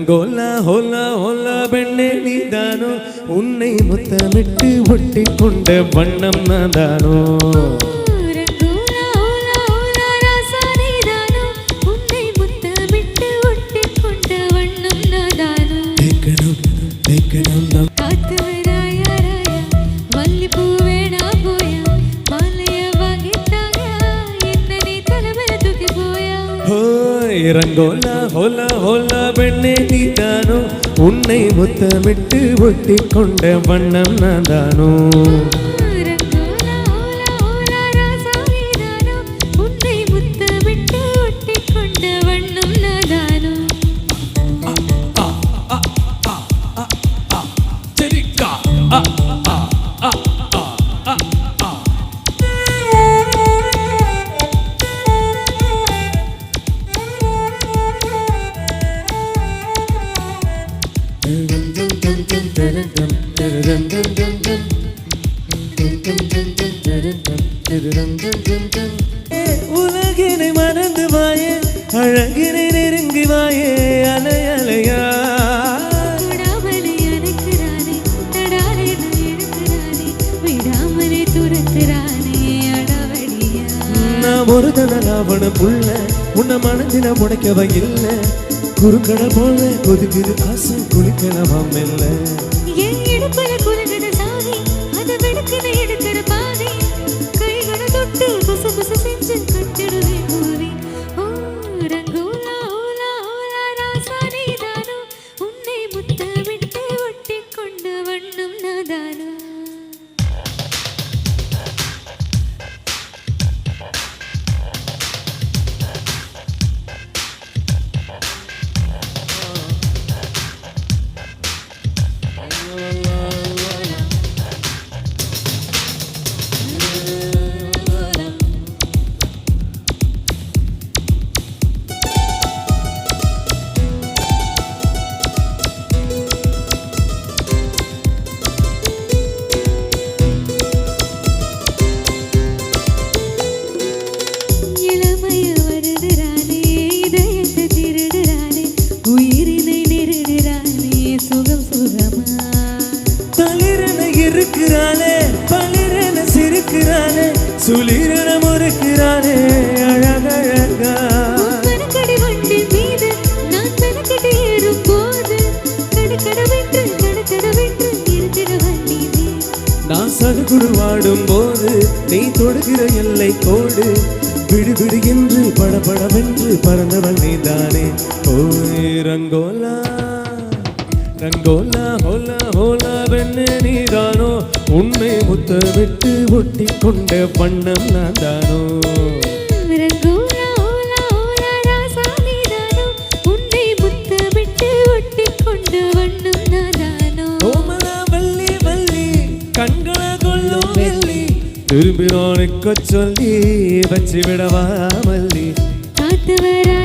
ரங்கோலா ஹோலா ஹோலா பெண்ணே நீதானோ உன்னை முத்தமிட்டு ஒட்டி கொண்ட வண்ணம் நான்தானோ ரங்கோலா ஹோலா ஹோலா பெண்ணே நீதானோ உன்னை முத்தமிட்டு ஒட்டி கொண்ட வண்ணம் நான்தானோ உலகினை மறந்து வாயே அழகினை நெருங்கி வாயே அலை அலையா நான் ஒரு தடராவண புள்ள உன்னை மனதில முடைக்கவ இல்ல குறுக்கடை போல கொதிக்குது ஆசை குளிக்கணவாம் இல்ல பளிரென சிரிக்கிறானே சுளிரென முறுக்கிறானே அழகழகா நான் சடுகுடு வாடும் போது நீ தொடுகிற எல்லை கோடு விடுவிடு என்று படபடவென்று பறந்தவள் நீதானே ஓய் ரங்கோலா ரங்கோலா ஹோலா ஹோலா பெண்ணே நீதானோ உன்னை முத்தமிட்டு ஒட்டி கொண்ட வண்ணம் நான்தானோ ரங்கோலா ஹோலா ஹோலா ராசா நீதானோ உன்னை முத்தமிட்டு ஒட்டி கொண்ட வண்ணம் நான்தானோ ஓமலா வள்ளி வள்ளி கண்களை கொள்ளும் வெள்ளி திரும்பினோனுக்கு சொல்லி வச்சு விடவா மல்லி காத்து வர